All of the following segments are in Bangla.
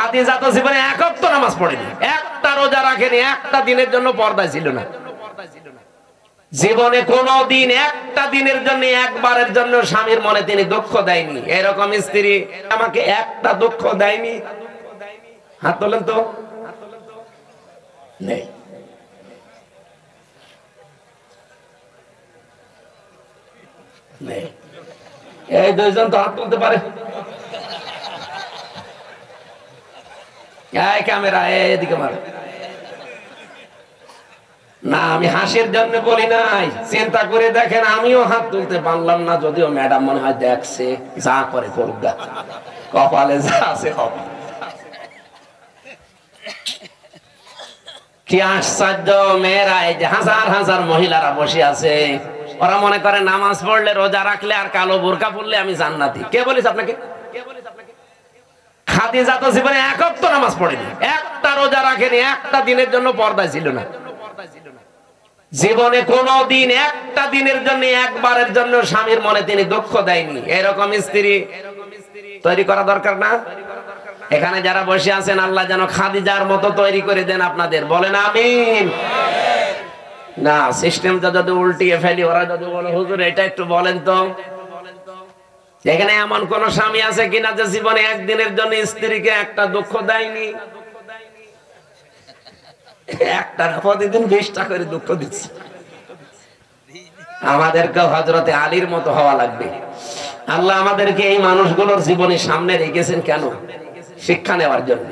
খাদিজা তো জীবনে এক ওয়াক্ত নামাজ পড়েনি, একটা রোজা রাখেনি, একটা দিনের জন্য পর্দায় ছিল না। জীবনে কোনদিন একটা দিনের জন্য, একবারের জন্য স্বামীর মনে তিনি দুঃখ দেয়নি। এরকম স্ত্রী আমাকে একটা দুঃখ দেয়নি, হাত তোলেন তো। নেই। এই দুইজন তো হাত তুলতে পারে। ক্যামেরা এদিকে মার না, আমি হাসির জন্য বলি নাই, চিন্তা করে দেখেন আমিও হাত তুলতে পারলাম না, যদিও ম্যাডাম মনে হয় দেখছে, যা করে করুক, কপালে যা আছে হবে। কি আশ্চর্য মেয়েরা, এই যে হাজার হাজার মহিলারা বসে আছে, ওরা মনে করে নামাজ পড়লে, রোজা রাখলে আর কালো বোরকা পড়লে আমি জান্নাতি। কে বলিস আপনাকে? খাদিজা তো জীবনে এক ওয়াক্ত নামাজ পড়েনি, একটা রোজা রাখেনি, একটা দিনের জন্য পর্দায় ছিল না। জীবনে কোনদিন একটা দিনের জন্য, একবারের জন্য স্বামীর মনে তিনি দুঃখ দেয়নি। এরকম স্ত্রী তৈরি করা দরকার না? এখানে যারা বসে আছেন, আল্লাহ যেন খাদিজার মতো তৈরি করে দেন আপনাদের, বলেন আমিন। না, সিস্টেমটা যদি উল্টিয়ে ফেলি, ওরা যদি বলে হুজুর এটা একটু বলেন তো, এখানে এমন কোন স্বামী আছে কিনা যে জীবনে একদিনের জন্য স্ত্রীকে একটা দুঃখ দেয়নি? একটা প্রতিদিন 20টা করে দুঃখ দিচ্ছে। আমাদেরকে হযরতে আলীর মতো হওয়া লাগবে। আল্লাহ আমাদেরকে এই মানুষগুলোর জীবনের সামনে রেখেছেন কেন? শিক্ষা নেওয়ার জন্য।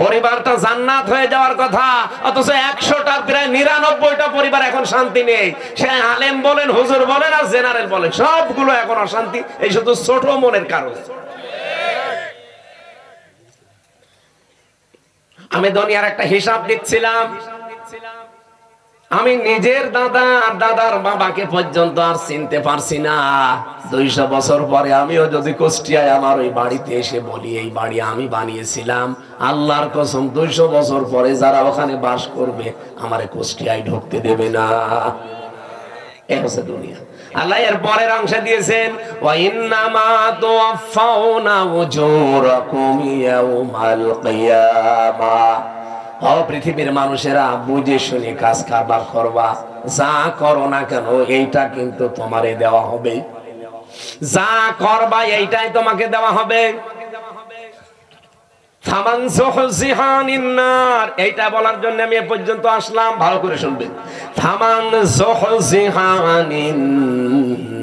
পরিবারটা জান্নাত হয়ে যাওয়ার কথা, অথচ 100টার প্রায় 99টা পরিবার এখন শান্তি নেই। সে আলেম বলেন, হুজুর বলেন আর জেনারেল বলেন, সবগুলো এখন অশান্তি। এই শুধু ছোট মনের কারণে। আমি দুনিয়ার একটা হিসাব দিচ্ছিলাম, আমি নিজের দাদা আর দাদার বাবাকে পর্যন্ত আর চিনতে পারছি না। 200 বছর পরে আমিও যদি কুষ্টিয়ায় আমার ওই বাড়িতে এসে বলি এই বাড়ি আমি বানিয়েছিলাম, আল্লাহর কসম 200 বছর পরে যারা ওখানে বাস করবে আমারে কুষ্টিয়ায় ঢুকতে দেবে না। এই হচ্ছে দুনিয়া। আল্লাহ এর পরের অংশে দিয়েছেন, ওয়া ইন্নামা তুওয়াফাউনা উজুরাকুম ইয়াউমাল কিয়ামাহ। ও পৃথিবীর মানুষেরা, বুঝে শুনে কাজ কারবার করবা, যা করো না কেন এইটা কিন্তু তোমারে দেওয়া হবে, যা করবা এইটাই তোমাকে দেওয়া হবে। ফামান যুহজিহা আনিন নার, এইটা বলার জন্য আমি এ পর্যন্ত আসলাম, ভালো করে শুনবেন। ফামান যুহজিহা আনিন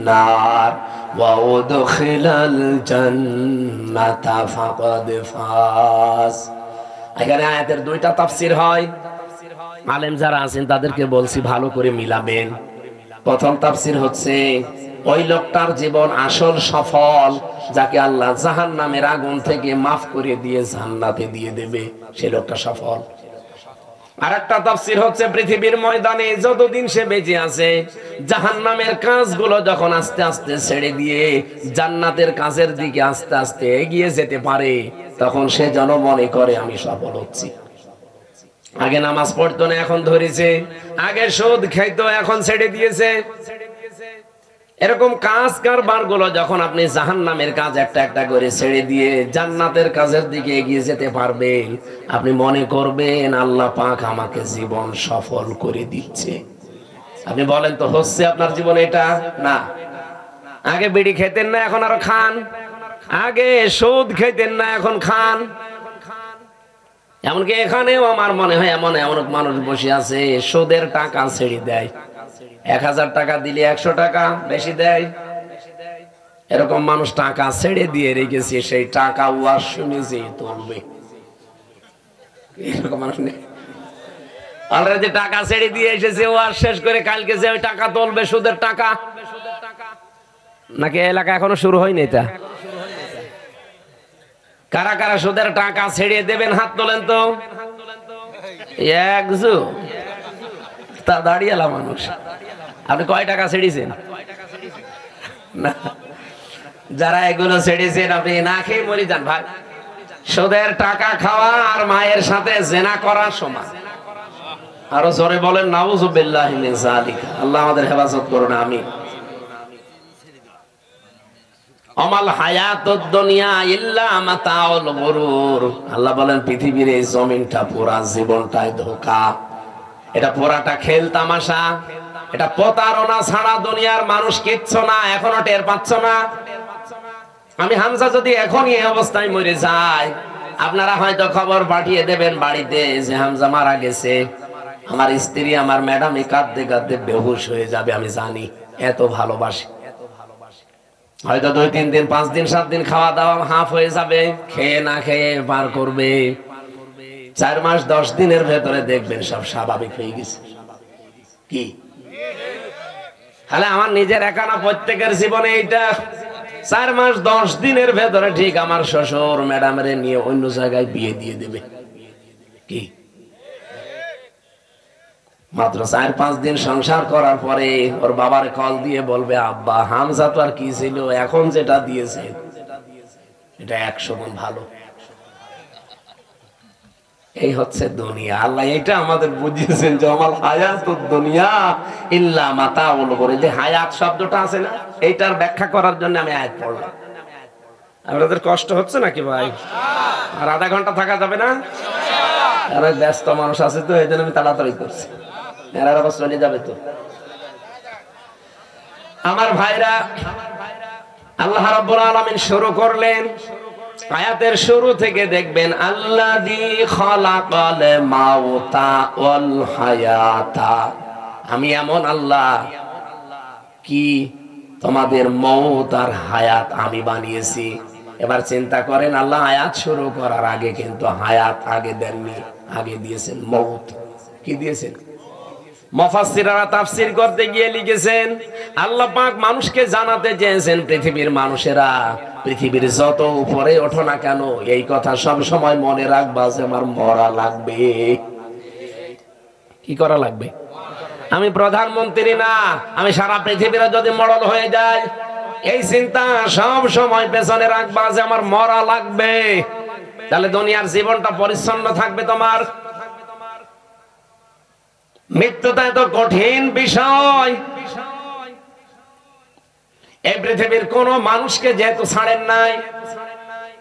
নার ওয়া উদখিলাল জান্নাতা ফাকাদ ফাজ। এখানে আয়াতের 2টা তাফসীর হয়। আলেম যারা আছেন তাদেরকে বলছি ভালো করে মিলাবেন। প্রথম তাফসীর হচ্ছে, ওই লোকটার জীবন আসল সফল, যাকে আল্লাহ জাহান্নামের আগুন থেকে মাফ করে দিয়ে জান্নাতে দিয়ে দেবে, সে লোকটা সফল। আরেকটা তাফসীর হচ্ছে, পৃথিবীর ময়দানে যতদিন সে বেঁচে আছে, জাহান্নামের কাজগুলো যখন আস্তে আস্তে ছেড়ে দিয়ে জান্নাতের কাজের দিকে আস্তে আস্তে এগিয়ে যেতে পারে, তখন সে যেন মনে করে আমি সফল হচ্ছি। আগে নামাজ পড়তো না, এখন ধরেছে। আগে সুদ খাইতো, এখন ছেড়ে দিয়েছে। এরকম কাজ কারবার গুলো যখন আপনি জাহান্নামের কাজ একটা একটা করে ছেড়ে দিয়ে জান্নাতের কাজের দিকে এগিয়ে যেতে পারবেন, আপনি মনে করবেন আল্লাহ পাক আমাকে জীবন সফল করে দিচ্ছে। আপনি বলেন তো, হচ্ছে আপনার জীবনে এটা? না। আগে বিড়ি খেতেন না, এখন আরো খান। আগে সুদ খেতেন না, এখন খান। এমনকি এখানেও আমার মনে হয় এমন এমন মানুষ বসে আছে, সুদের টাকা ছেড়ে দেয়। 1000 টাকা দিলে 100 টাকা বেশি দেয়। এরকম মানুষ টাকা ছেড়ে দিয়ে রেখেছে, সেই টাকা ওয়াজ শুনে যে তুলবে, এরকম মানুষ নেই। অলরেডি টাকা ছেড়ে দিয়ে এসেছে, ওয়াজ শেষ করে কালকে যে ওই টাকা তুলবে, সুদের টাকা। নাকি এলাকা এখনো শুরু হয়নি এটা? কারা কারা সুদের টাকা ছেড়ে দেবেন হাত তোলেন তো। একজু তা দাঁড়িয়েলা মানুষ। আপনি কয় টাকা ছেড়েছেন? না, যারা এগুলো ছেড়েছেন আপনি না খেয়ে মরে যান ভাই। সুদের টাকা খাওয়া আর মায়ের সাথে জেনা করা সমান। আরো জোরে বলেন নাউযুবিল্লাহি মিন যালিক। আল্লাহ আমাদের হেফাজত করুন, আমিন। আমাল হায়াতুদ দুনিয়া ইল্লা মাতাউল গুরুর। আল্লাহ বলেন পৃথিবীর এই জমিনটা পুরা জীবনটাই ধোঁকা, এটা পুরাটা খেল তামাশা, এটা প্রতারণা ছাড়া দুনিয়ার মানুষ কিচ্ছু না। এখনো টের পাচ্ছ না? আমি হামজা যদি এখনই এই অবস্থায় মরে যায়, আপনারা হয়তো খবর পাঠিয়ে দেবেন বাড়িতে যে হামজা মারা গেছে। আমার স্ত্রী আমার ম্যাডাম কাঁদতে কাঁদতে বেহুশ হয়ে যাবে, আমি জানি, এত ভালোবাসি। হয়তো 2 3 দিন 5 দিন 7 দিন খাওয়া দাওয়া হাফ হয়ে যাবে, খেয়ে না খেয়ে পার করবে। 4 মাস 10 দিনের ভেতরে দেখবেন সব স্বাভাবিক হয়ে গেছে। কি তাহলে আমার নিজের একা না, প্রত্যেকের জীবনে এইটা 4 মাস 10 দিনের ভেতরে ঠিক আমার শ্বশুর ম্যাডামের নিয়ে অন্য জায়গায় বিয়ে দিয়ে দেবে। কি মাত্র 4-5 দিন সংসার করার পরে ওর বাবার কল দিয়ে বলবে, আব্বা হামজা তো আর কি ছিল, এখন যেটা দিয়েছে এটা 100 গুণ ভালো। এই হচ্ছে দুনিয়া। আল্লাহ এটা আমাদের বুঝিয়েছেন যে আমাল হায়াতুদ দুনিয়া ইল্লা মাতাউল গুরুর। যে হায়াত শব্দটা আছে না, এইটার ব্যাখ্যা করার জন্য আমি আয়াত পড়লাম। আপনাদের কষ্ট হচ্ছে নাকি ভাই? আর আধা ঘন্টা থাকা যাবে না? আর ব্যস্ত মানুষ আছে তো, এই জন্য আমি তাড়াতাড়ি করছি, এরা আবার চলে যাবে তো। আমার ভাইরা, আল্লাহ রাব্বুল আলামিন শুরু করলেন আয়াতের শুরু থেকে দেখবেন, আল্লাযী খালাকাল মাউতা ওয়াল হায়াতা। আমি এমন আল্লাহ কি তোমাদের মউত আর হায়াত আমি বানিয়েছি। এবার চিন্তা করেন, আল্লাহ আয়াত শুরু করার আগে কিন্তু হায়াত আগে দেননি, আগে দিয়েছেন মউত। কি দিয়েছেন? মুফাসসিররা তাফসীর করতে গিয়ে লিখেছেন, আল্লাহ পাক মানুষকে জানাতে চেয়েছেন, পৃথিবীর মানুষেরা পৃথিবীর যত উপরে ওঠো না কেন, এই কথা সব সময় মনে রাখবা যে আমার মরা লাগবে। কি করা লাগবে? আমি প্রধানমন্ত্রী না, আমি সারা পৃথিবীর যদি মরল হয়ে যায়, এই চিন্তা সব সময় পেছনে রাখবা যে আমার মরা লাগবে। তাহলে দুনিয়ার জীবনটা পরিচ্ছন্ন থাকবে তোমার। মৃত্যুটা এত কঠিন বিষয়, এই পৃথিবীর কোন মানুষকে যেহেতু ছাড়েন নাই,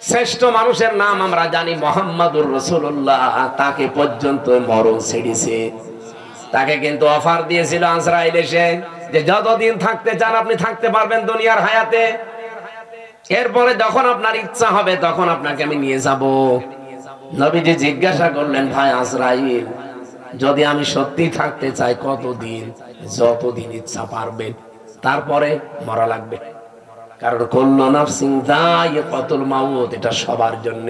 শ্রেষ্ঠ মানুষের নাম আমরা জানি মুহাম্মাদুর রাসূলুল্লাহ, তাকে পর্যন্ত মরণ ছেড়েছে। তাকে কিন্তু অফার দিয়েছিল আজরাইল এসে যে যতদিন থাকতে চান আপনি থাকতে পারবেন দুনিয়ার হায়াতে, এরপরে যখন আপনার ইচ্ছা হবে তখন আপনাকে আমি নিয়ে যাব। নবীজি জিজ্ঞাসা করলেন, ভাই আজরাইল, যদি আমি সত্যি থাকতে চাই কতদিন? যতদিন ইচ্ছা পারবেন, তারপরে মরা লাগবে। কারণ কুল্লু নাফসিন যায়িকাতুল মাউত, এটা সবার জন্য।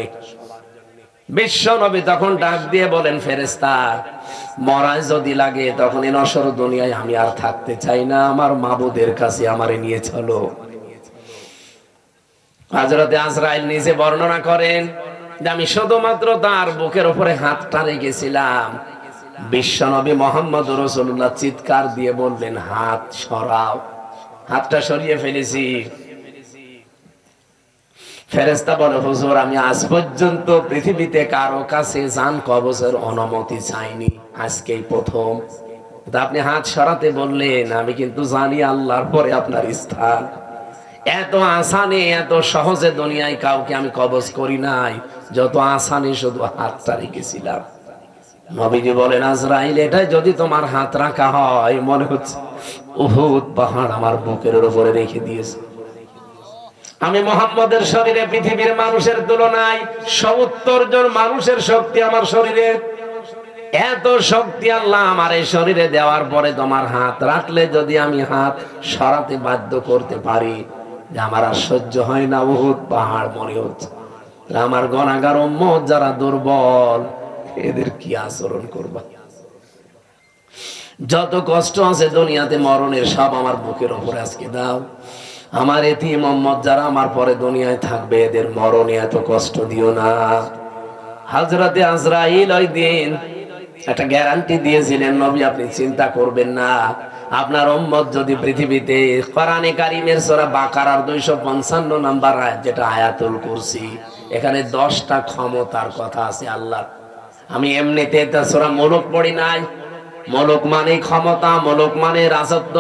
বিশ্ব নবী তখন ডাক দিয়ে বলেন, ফেরেশতা, মরায় যদি লাগে তখন এই নশ্বর দুনিয়ায় আমি আর থাকতে চাই না, আমার মাবুদের কাছে আমারে নিয়ে চলো। হযরতে আজরাইল নিজে বর্ণনা করেন যে আমি শুধুমাত্র তার বুকের উপরে হাতটা রেখেছিলাম, বিশ্বনবী মুহাম্মদুর রাসূলুল্লাহ চিৎকার দিয়ে বললেন, হাত সরাও। হাতটা সরিয়ে ফেলেছি। ফেরেশতা বলে, হুজুর, আমি আজ পর্যন্ত পৃথিবীতে কারো কাছে জান কবজের অনুমতি চাইনি, আজকেই প্রথম। আপনি হাত সরাতে বললেন, আমি কিন্তু জানি আল্লাহর পরে আপনার স্থান। এত আসানে এত সহজে দুনিয়ায় কাউকে আমি কবজ করি নাই, যত আসানে শুধু হাতটা রেখেছিলাম। নবীজি বলেন, আজরাইল, এটাই যদি তোমার হাত রাখা হয়, মনে হচ্ছে উহুদ পাহাড় আমার বুকের উপরে রেখে দিয়েছে। আমি মুহাম্মদের শরীরে পৃথিবীর মানুষের তুলনায় 70 জন মানুষের শক্তি আমার শরীরে। এত শক্তি আল্লাহ আমার এই শরীরে দেওয়ার পরে তোমার হাত রাখলে যদি আমি হাত সরাতে বাধ্য করতে পারি, যে আমার আর সহ্য হয় না, উহুদ পাহাড় মনে হচ্ছে। আমার গুনাহগার উম্মত যারা দুর্বল, এদের কি আচরণ করবা? যত কষ্ট আছে দুনিয়াতে মরণের, সব আমার বুকের উপরে আজকে দাও। আমার এতিম উম্মত যারা আমার পরে দুনিয়ায় থাকবে, এদের মরণে এত কষ্ট দিও না। হযরতে আজরাইল ওই দিন একটা গ্যারান্টি দিয়েছিলেন, নবী আপনি চিন্তা করবেন না, আপনার উম্মত যদি পৃথিবীতে, কোরআনে কারীমের সূরা বাকারার 255 নম্বর আয়াত, যেটা আয়াতুল কুরসি, এখানে 10টা ক্ষমতার কথা আছে আল্লাহর। আমি এমনিতে সূরা মুলক পড়ি নাই, মুলক মানে ক্ষমতা, মুলক মানে রাজত্ব,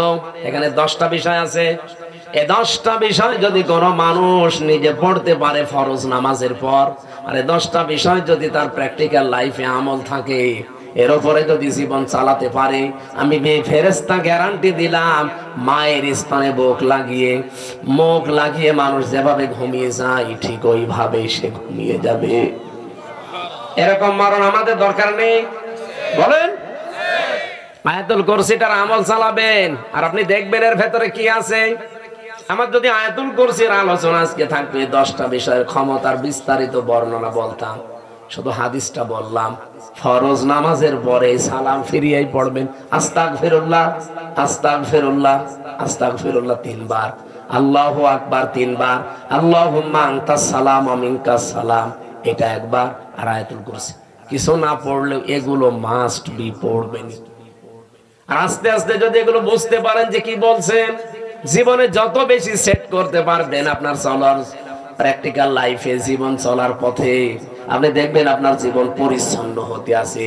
এখানে 10টা বিষয় আছে। এই 10টা বিষয় যদি কোনো মানুষ নিজে পড়তে পারে ফরজ নামাজের পর, আর এই 10টা বিষয় যদি তার প্র্যাকটিক্যাল লাইফে আমল থাকে, এর উপরে যদি জীবন চালাতে পারে, আমি ফেরেশতা গ্যারান্টি দিলাম, মায়ের স্থানে মুখ লাগিয়ে মানুষ যেভাবে ঘুমিয়ে যায় ঠিক ওইভাবে সে ঘুমিয়ে যাবে। এরকম মরণ আমাদের দরকার নেই, বলেন? আয়াতুল কুরসিটার আমল চালাবেন, আর আপনি দেখবেন এর ভেতরে কি আছে। আমার যদি আয়াতুল কুরসির আলোচনা আজকে থাকবে, 10টা বিষয়ের ক্ষমতার বিস্তারিত বর্ণনা বলতাম, শুধু হাদিসটা বললাম। ফরজ নামাজের পরে সালাম ফিরিয়েই পড়বেন, আস্তাগফিরুল্লাহ আস্তাগফিরুল্লাহ আস্তাগফিরুল্লাহ 3 বার, আল্লাহু আকবার 3 বার, আল্লাহুম্মা আনতাস সালাম ওয়া মিনকাস সালাম এটা একবার, আর আয়াতুল কুরসি। কিছু না পড়লেও এগুলো মাস্ট বি পড়বেন। আর আস্তে আস্তে যদি এগুলো বুঝতে পারেন যে কি বলছেন, জীবনে যত বেশি সেট করতে পারবেন আপনার চলার প্র্যাকটিক্যাল লাইফে, জীবন চলার পথে, আপনি দেখবেন আপনার জীবন পরিচ্ছন্ন হতে আছে।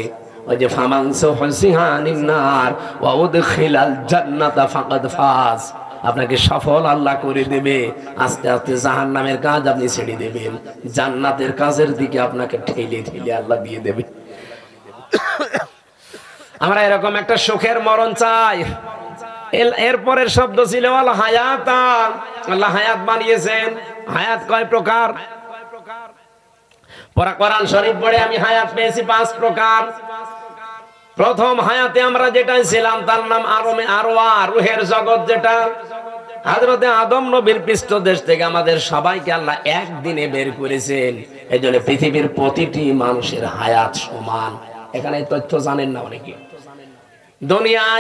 ওই যে ফামান যুহজিহা আনিন নার ওয়া উদখিলাল জান্নাতা ফাকাদ ফাজ, আপনাকে সফল আল্লাহ করে দেবে। আস্তে আস্তে জাহান্নামের কাজ আপনি ছেড়ে দেবেন, জান্নাতের কাজের দিকে আপনাকে ঠেলে ঠেলে আল্লাহ দিয়ে দেবে। আমরা এরকম একটা সুখের মরণ চাই। এরপরের শব্দ ছিল আল হায়াতা, আল্লাহ হায়াত বানিয়েছেন। হায়াত কয় প্রকার? কোরআন শরীফ পড়ে আমি হায়াত পেয়েছি 5 প্রকার। প্রথম হায়াতে আমরা যেটা ছিলাম তার নাম আরওয়া, রূহের জগৎ, যেটা হযরতে আদম নবীর পৃষ্ঠদেশ থেকে আমাদের সবাইকে আল্লাহ একদিনে বের করেছেন। এজন্য পৃথিবীর প্রতিটি মানুষের হায়াত সমান। এখানে তথ্য জানেন না অনেকে। দুনিয়ায়